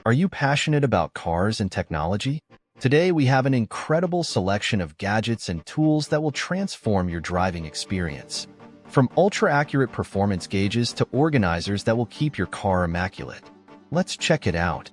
Are you passionate about cars and technology? Today we have an incredible selection of gadgets and tools that will transform your driving experience. From ultra-accurate performance gauges to organizers that will keep your car immaculate. Let's check it out.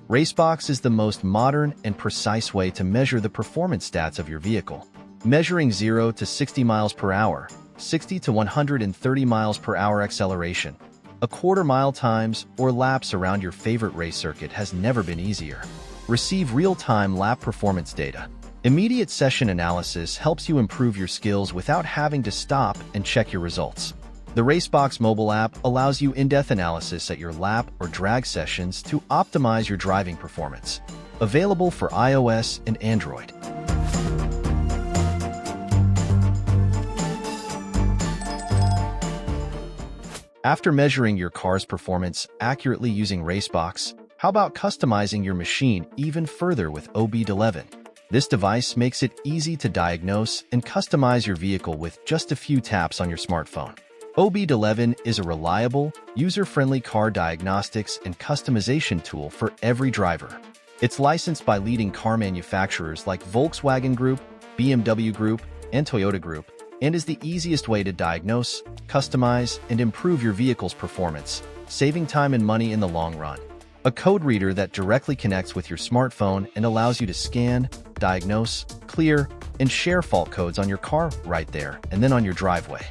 RaceBox is the most modern and precise way to measure the performance stats of your vehicle. Measuring 0 to 60 miles per hour, 60 to 130 miles per hour acceleration, a quarter-mile times or laps around your favorite race circuit has never been easier. Receive real-time lap performance data. Immediate session analysis helps you improve your skills without having to stop and check your results. The RaceBox mobile app allows you in-depth analysis at your lap or drag sessions to optimize your driving performance. Available for iOS and Android. After measuring your car's performance accurately using RaceBox, how about customizing your machine even further with OBDeleven? This device makes it easy to diagnose and customize your vehicle with just a few taps on your smartphone. OBDeleven is a reliable, user-friendly car diagnostics and customization tool for every driver. It's licensed by leading car manufacturers like Volkswagen Group, BMW Group, and Toyota Group, and is the easiest way to diagnose, customize, and improve your vehicle's performance, saving time and money in the long run. A code reader that directly connects with your smartphone and allows you to scan, diagnose, clear, and share fault codes on your car right there and then on your driveway.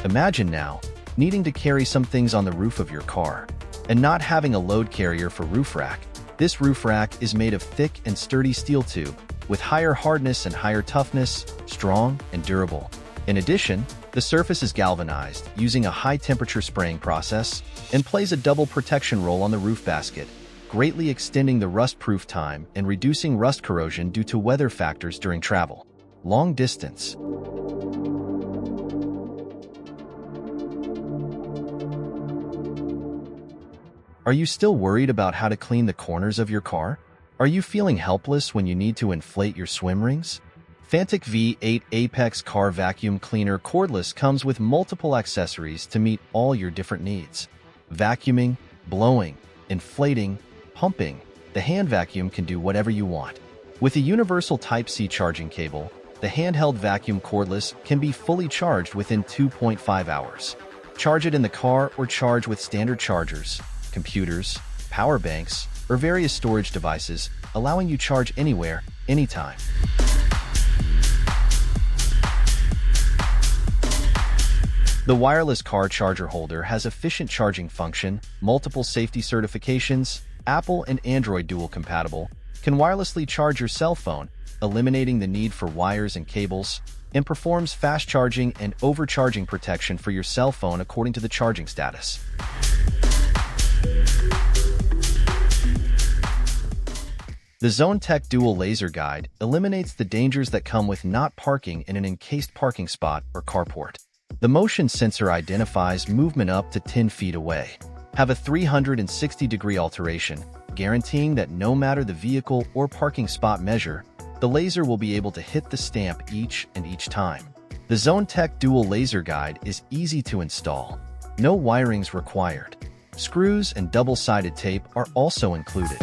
Imagine now needing to carry some things on the roof of your car and not having a load carrier for roof rack. This roof rack is made of thick and sturdy steel tube with higher hardness and higher toughness, strong and durable. In addition, the surface is galvanized using a high-temperature spraying process and plays a double protection role on the roof basket, greatly extending the rust-proof time and reducing rust corrosion due to weather factors during travel. Long distance. Are you still worried about how to clean the corners of your car? Are you feeling helpless when you need to inflate your swim rings? Fanttik X8 APEX Car Vacuum Cleaner Cordless comes with multiple accessories to meet all your different needs. Vacuuming, blowing, inflating, pumping, the hand vacuum can do whatever you want. With a universal Type-C charging cable, the handheld vacuum cordless can be fully charged within 2.5 hours. Charge it in the car or charge with standard chargers, computers, power banks, or various storage devices, allowing you charge anywhere, anytime. The wireless car charger holder has efficient charging function, multiple safety certifications, Apple and Android dual compatible, can wirelessly charge your cell phone, eliminating the need for wires and cables, and performs fast charging and overcharging protection for your cell phone according to the charging status. The ZoneTech Dual Laser Guide eliminates the dangers that come with not parking in an encased parking spot or carport. The motion sensor identifies movement up to 10 feet away. Have a 360-degree alteration, guaranteeing that no matter the vehicle or parking spot measure, the laser will be able to hit the stamp each time. The ZoneTech Dual Laser Guide is easy to install. No wirings required. Screws and double-sided tape are also included.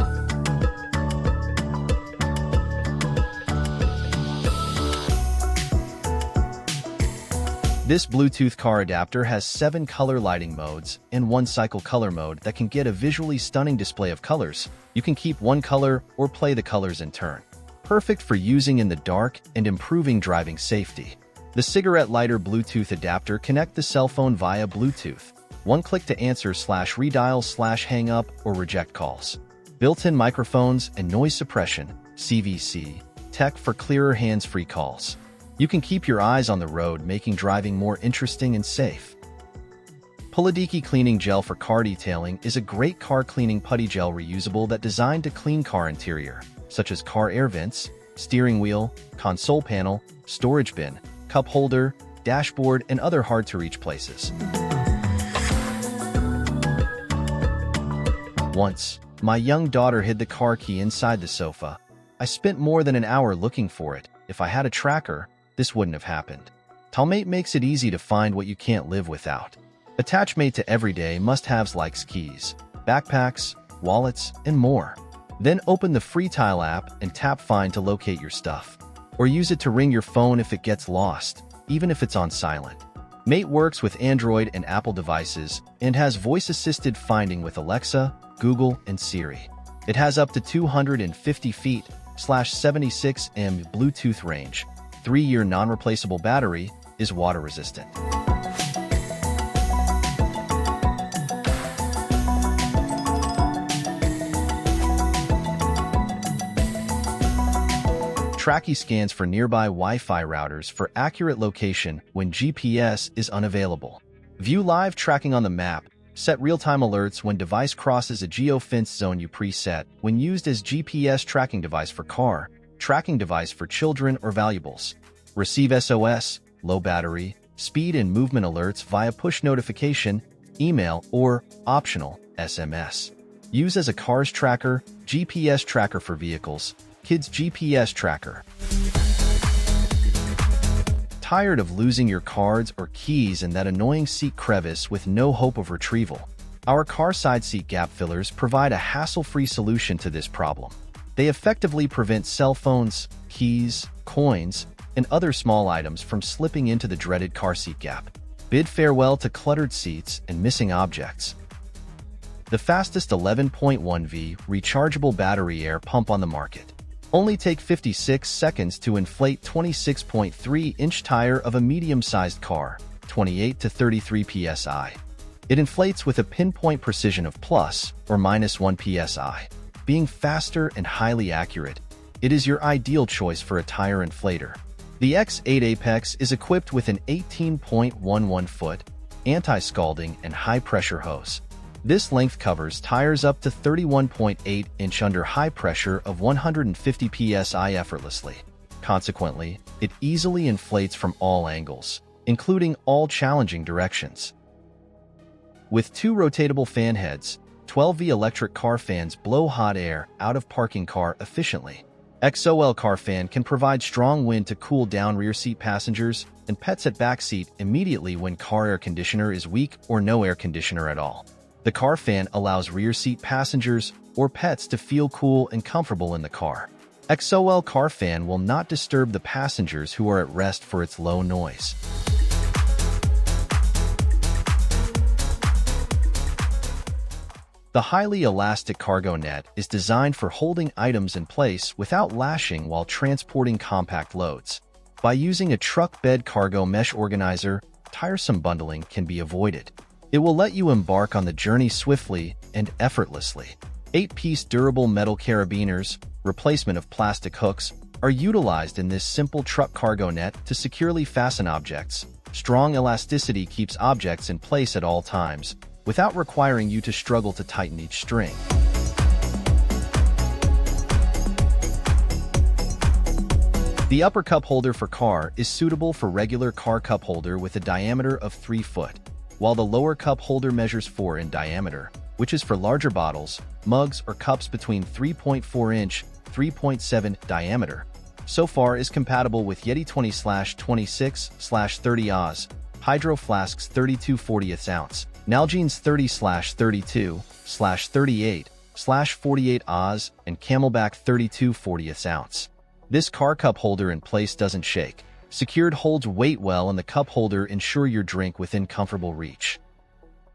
This Bluetooth car adapter has 7 color lighting modes and 1 cycle color mode that can get a visually stunning display of colors. You can keep one color or play the colors in turn. Perfect for using in the dark and improving driving safety. The cigarette lighter Bluetooth adapter connects the cell phone via Bluetooth. One click to answer /redial /hang up or reject calls. Built-in microphones and noise suppression, CVC, tech for clearer hands-free calls. You can keep your eyes on the road, making driving more interesting and safe. PULIDIKI Cleaning Gel for Car Detailing is a great car cleaning putty gel reusable that designed to clean car interior, such as car air vents, steering wheel, console panel, storage bin, cup holder, dashboard, and other hard-to-reach places. Once, my young daughter hid the car key inside the sofa. I spent more than an hour looking for it. If I had a tracker, this wouldn't have happened. Talmate makes it easy to find what you can't live without. Attachmate to everyday must-haves like skis, backpacks, wallets, and more. Then open the free Tile app and tap Find to locate your stuff. Or use it to ring your phone if it gets lost, even if it's on silent. Mate works with Android and Apple devices and has voice-assisted finding with Alexa, Google, and Siri. It has up to 250 feet /76 m Bluetooth range, 3-year non-replaceable battery, is water-resistant. Tracki scans for nearby Wi-Fi routers for accurate location when GPS is unavailable. View live tracking on the map. Set real-time alerts when device crosses a geo-fenced zone you preset when used as GPS tracking device for car, tracking device for children or valuables. Receive SOS, low battery, speed and movement alerts via push notification, email, or, optional, SMS. Use as a car's tracker, GPS tracker for vehicles, kids GPS tracker. Tired of losing your cards or keys in that annoying seat crevice with no hope of retrieval? Our car side seat gap fillers provide a hassle-free solution to this problem. They effectively prevent cell phones, keys, coins, and other small items from slipping into the dreaded car seat gap. Bid farewell to cluttered seats and missing objects. The fastest 11.1V rechargeable battery air pump on the market. Only take 56 seconds to inflate 26.3-inch tire of a medium-sized car, 28 to 33 psi. It inflates with a pinpoint precision of plus or minus 1 psi. Being faster and highly accurate, it is your ideal choice for a tire inflator. The X8 APEX is equipped with an 18.11-foot anti-scalding and high-pressure hose. This length covers tires up to 31.8-inch under high pressure of 150 psi effortlessly. Consequently, it easily inflates from all angles, including all challenging directions. With 2 rotatable fan heads, 12V electric car fans blow hot air out of parking car efficiently. XOOL car fan can provide strong wind to cool down rear seat passengers and pets at back seat immediately when car air conditioner is weak or no air conditioner at all. The car fan allows rear seat passengers or pets to feel cool and comfortable in the car. XOOL car fan will not disturb the passengers who are at rest for its low noise. The highly elastic cargo net is designed for holding items in place without lashing while transporting compact loads. By using a truck bed cargo mesh organizer, tiresome bundling can be avoided. It will let you embark on the journey swiftly and effortlessly. 8-piece durable metal carabiners, replacement of plastic hooks, are utilized in this simple truck cargo net to securely fasten objects. Strong elasticity keeps objects in place at all times, without requiring you to struggle to tighten each string. The upper cup holder for car is suitable for regular car cup holder with a diameter of 3 foot, while the lower cup holder measures 4 in diameter, which is for larger bottles, mugs, or cups between 3.4-inch, 3.7 diameter. So far is compatible with Yeti 20/26/30 Oz, Hydro Flasks 32/40 ounce, Nalgene's 30/32/38/48 Oz, and Camelback 32/40 ounce. This car cup holder in place doesn't shake. Secured holds weight well, and the cup holder ensure your drink within comfortable reach.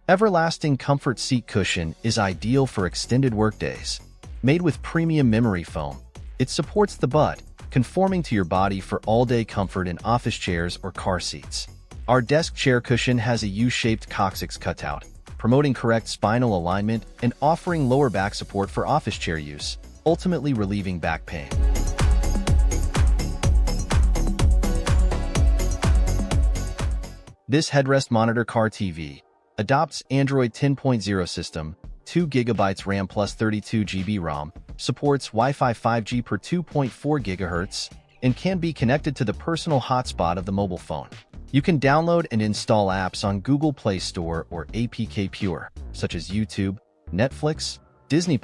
Everlasting Comfort Seat Cushion is ideal for extended workdays. Made with premium memory foam, it supports the butt, conforming to your body for all-day comfort in office chairs or car seats. Our desk chair cushion has a U-shaped coccyx cutout, promoting correct spinal alignment and offering lower back support for office chair use, ultimately relieving back pain. This headrest monitor car TV adopts Android 10.0 system, 2 GB RAM plus 32 GB ROM, supports Wi-Fi 5G per 2.4 GHz, and can be connected to the personal hotspot of the mobile phone. You can download and install apps on Google Play Store or APK Pure, such as YouTube, Netflix, Disney+,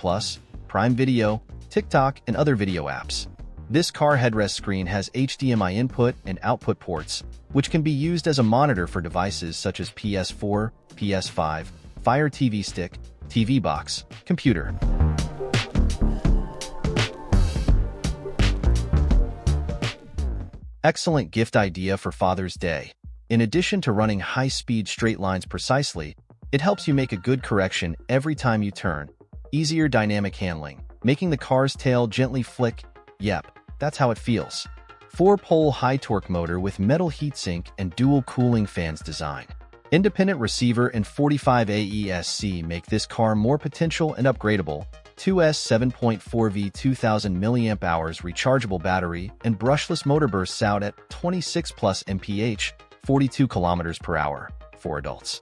Prime Video, TikTok, and other video apps. This car headrest screen has HDMI input and output ports, which can be used as a monitor for devices such as PS4, PS5, Fire TV Stick, TV box, computer. Excellent gift idea for Father's Day. In addition to running high-speed straight lines precisely, it helps you make a good correction every time you turn. Easier dynamic handling, making the car's tail gently flick. Yep, that's how it feels. 4-pole high-torque motor with metal heatsink and dual cooling fans design. Independent receiver and 45 AESC make this car more potential and upgradable. 2S 7.4V 2000 mAh rechargeable battery and brushless motor bursts out at 26 plus mph, 42 km/h for adults.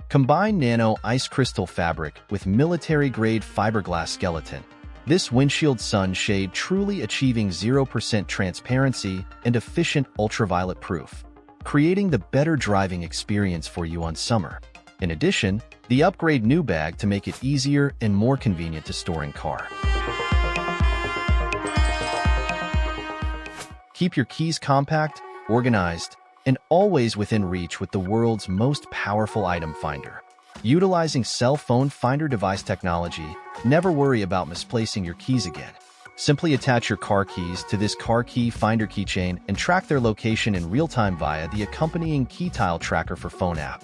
Combine nano ice crystal fabric with military-grade fiberglass skeleton. This windshield sunshade truly achieving 0% transparency and efficient ultraviolet proof, creating the better driving experience for you on summer. In addition, the upgrade new bag to make it easier and more convenient to store in car. Keep your keys compact, organized, and always within reach with the world's most powerful item finder. Utilizing cell phone finder device technology, never worry about misplacing your keys again. Simply attach your car keys to this car key finder keychain and track their location in real time via the accompanying key tile tracker for phone app.